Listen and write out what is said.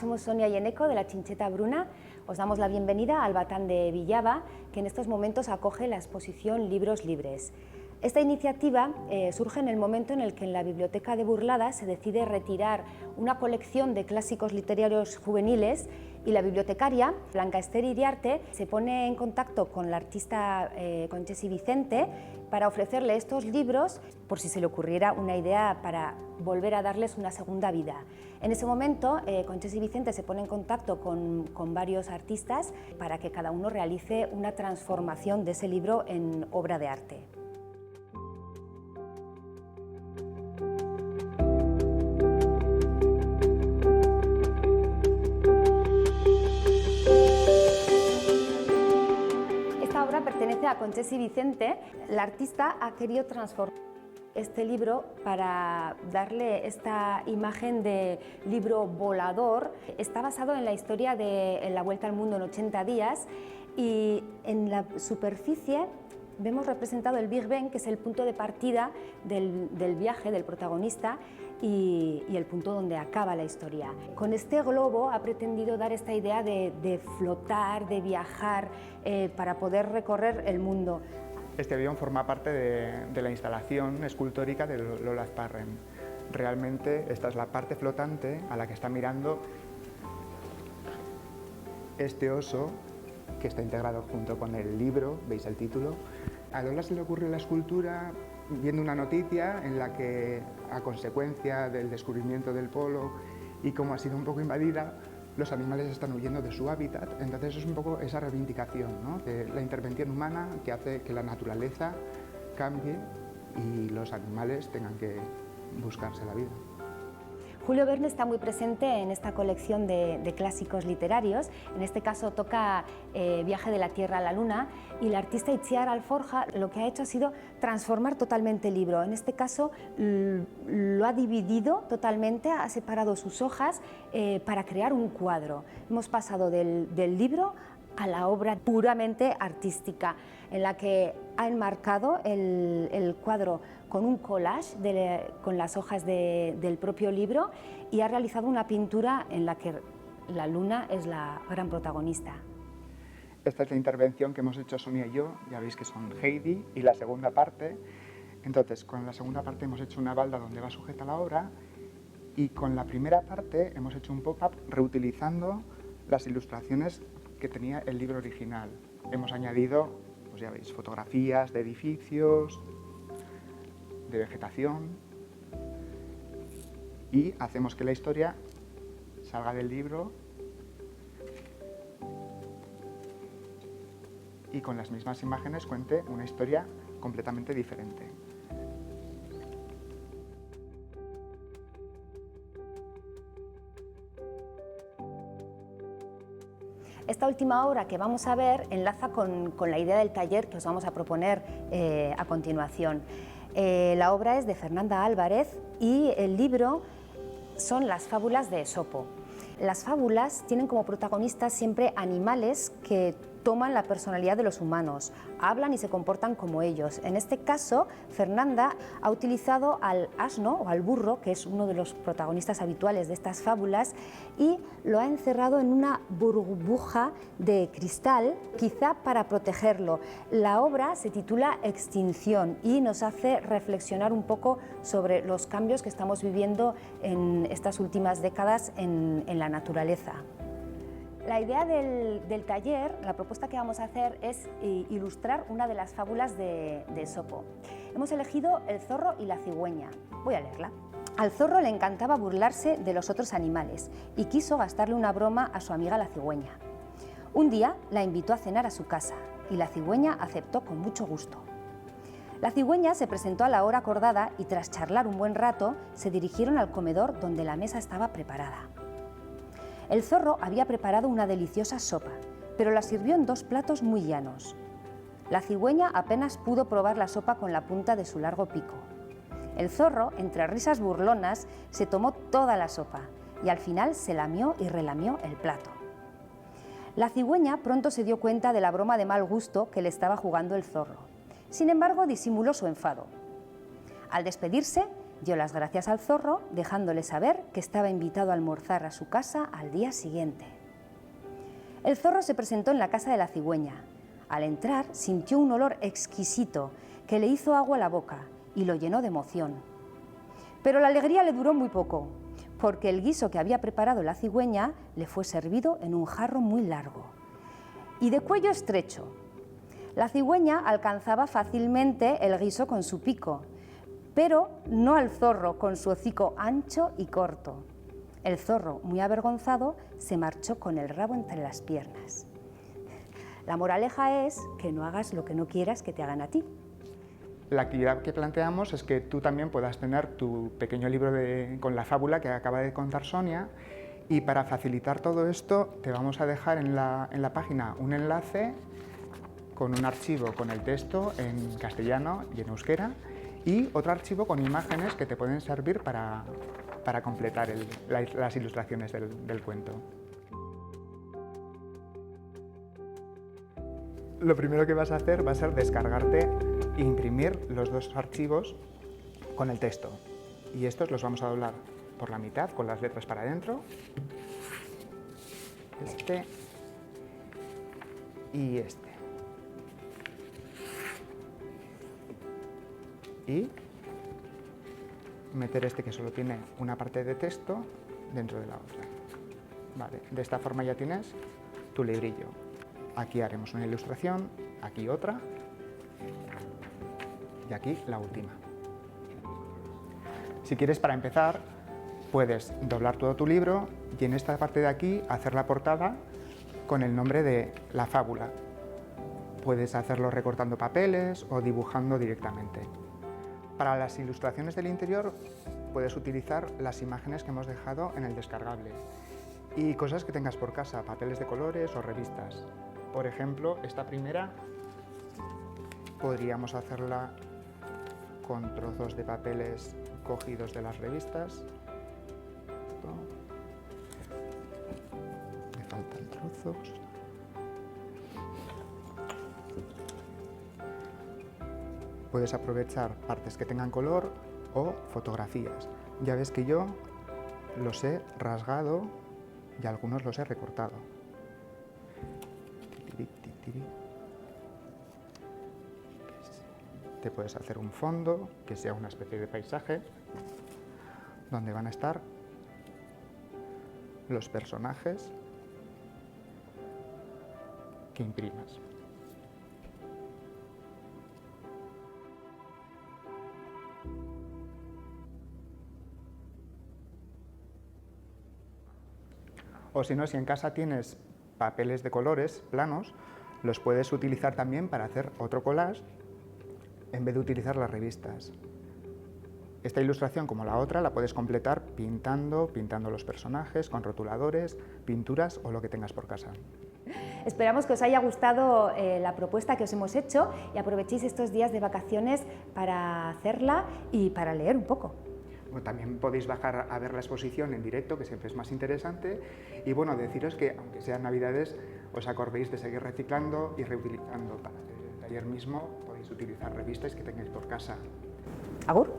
somos Sonia y Eneco de la Chincheta Bruna. Os damos la bienvenida al Batán de Villava, que en estos momentos acoge la exposición Libros Libres. Esta iniciativa surge en el momento en el que en la Biblioteca de Burlada se decide retirar una colección de clásicos literarios juveniles y la bibliotecaria, Blanca Ester Iriarte, se pone en contacto con la artista Conchesi Vicente para ofrecerle estos libros por si se le ocurriera una idea para volver a darles una segunda vida. En ese momento, Conchesi Vicente se pone en contacto con varios artistas para que cada uno realice una transformación de ese libro en obra de arte. Pertenece a Conchesi Vicente. La artista ha querido transformar este libro para darle esta imagen de libro volador. Está basado en la historia de La Vuelta al Mundo en 80 días y en la superficie vemos representado el Big Bang, que es el punto de partida del viaje del protagonista y el punto donde acaba la historia. Con este globo ha pretendido dar esta idea de flotar, de viajar, para poder recorrer el mundo. Este avión forma parte de la instalación escultórica de Lola Azparren. Realmente esta es la parte flotante a la que está mirando este oso, que está integrado junto con el libro, veis el título. A Lola se le ocurrió la escultura viendo una noticia en la que, a consecuencia del descubrimiento del polo y como ha sido un poco invadida, los animales están huyendo de su hábitat. Entonces es un poco esa reivindicación, ¿no?, de la intervención humana que hace que la naturaleza cambie y los animales tengan que buscarse la vida. Julio Verne está muy presente en esta colección de clásicos literarios. En este caso toca Viaje de la Tierra a la Luna, y la artista Itziar Alforja lo que ha hecho ha sido transformar totalmente el libro. En este caso lo ha dividido totalmente, ha separado sus hojas para crear un cuadro. Hemos pasado del libro a la obra puramente artística, en la que ha enmarcado el cuadro con un collage con las hojas del propio libro, y ha realizado una pintura en la que la luna es la gran protagonista. Esta es la intervención que hemos hecho Sonia y yo, ya veis que son Heidi y la segunda parte. Entonces, con la segunda parte hemos hecho una balda donde va sujeta la obra, y con la primera parte hemos hecho un pop-up reutilizando las ilustraciones que tenía el libro original. Hemos añadido, pues ya veis, fotografías de edificios, de vegetación, y hacemos que la historia salga del libro y con las mismas imágenes cuente una historia completamente diferente. Esta última obra que vamos a ver enlaza con la idea del taller que os vamos a proponer a continuación. La obra es de Fernanda Álvarez y el libro son las fábulas de Esopo. Las fábulas tienen como protagonistas siempre animales que toman la personalidad de los humanos, hablan y se comportan como ellos. En este caso, Fernanda ha utilizado al asno o al burro, que es uno de los protagonistas habituales de estas fábulas, y lo ha encerrado en una burbuja de cristal, quizá para protegerlo. La obra se titula Extinción y nos hace reflexionar un poco sobre los cambios que estamos viviendo en estas últimas décadas en la naturaleza. La idea del taller, la propuesta que vamos a hacer es ilustrar una de las fábulas de Esopo. Hemos elegido El zorro y la cigüeña. Voy a leerla. Al zorro le encantaba burlarse de los otros animales y quiso gastarle una broma a su amiga la cigüeña. Un día la invitó a cenar a su casa y la cigüeña aceptó con mucho gusto. La cigüeña se presentó a la hora acordada y tras charlar un buen rato se dirigieron al comedor donde la mesa estaba preparada. El zorro había preparado una deliciosa sopa, pero la sirvió en 2 platos muy llanos. La cigüeña apenas pudo probar la sopa con la punta de su largo pico. El zorro, entre risas burlonas, se tomó toda la sopa y al final se lamió y relamió el plato. La cigüeña pronto se dio cuenta de la broma de mal gusto que le estaba jugando el zorro. Sin embargo, disimuló su enfado. Al despedirse, dio las gracias al zorro, dejándole saber que estaba invitado a almorzar a su casa al día siguiente. El zorro se presentó en la casa de la cigüeña. Al entrar, sintió un olor exquisito que le hizo agua a la boca y lo llenó de emoción. Pero la alegría le duró muy poco, porque el guiso que había preparado la cigüeña le fue servido en un jarro muy largo y de cuello estrecho. La cigüeña alcanzaba fácilmente el guiso con su pico, pero no al zorro con su hocico ancho y corto. El zorro, muy avergonzado, se marchó con el rabo entre las piernas. La moraleja es que no hagas lo que no quieras que te hagan a ti. La actividad que planteamos es que tú también puedas tener tu pequeño libro con la fábula que acaba de contar Sonia, y para facilitar todo esto te vamos a dejar en la página un enlace con un archivo con el texto en castellano y en euskera y otro archivo con imágenes que te pueden servir para completar las ilustraciones del cuento. Lo primero que vas a hacer va a ser descargarte e imprimir los dos archivos con el texto. Y estos los vamos a doblar por la mitad con las letras para adentro. Este y este. Y meter este que solo tiene una parte de texto dentro de la otra. Vale, de esta forma ya tienes tu librillo. Aquí haremos una ilustración, aquí otra y aquí la última. Si quieres, para empezar, puedes doblar todo tu libro y en esta parte de aquí hacer la portada con el nombre de la fábula. Puedes hacerlo recortando papeles o dibujando directamente. Para las ilustraciones del interior puedes utilizar las imágenes que hemos dejado en el descargable y cosas que tengas por casa, papeles de colores o revistas. Por ejemplo, esta primera podríamos hacerla con trozos de papeles cogidos de las revistas. Me faltan trozos. Puedes aprovechar partes que tengan color o fotografías. Ya ves que yo los he rasgado y algunos los he recortado. Te puedes hacer un fondo que sea una especie de paisaje donde van a estar los personajes que imprimas. O si no, si en casa tienes papeles de colores planos, los puedes utilizar también para hacer otro collage en vez de utilizar las revistas. Esta ilustración, como la otra, la puedes completar pintando los personajes, con rotuladores, pinturas o lo que tengas por casa. Esperamos que os haya gustado la propuesta que os hemos hecho y aprovechéis estos días de vacaciones para hacerla y para leer un poco. Bueno, también podéis bajar a ver la exposición en directo, que siempre es más interesante. Y bueno, deciros que, aunque sean Navidades, os acordéis de seguir reciclando y reutilizando. Para que ayer mismo podéis utilizar revistas que tengáis por casa. ¿Agur?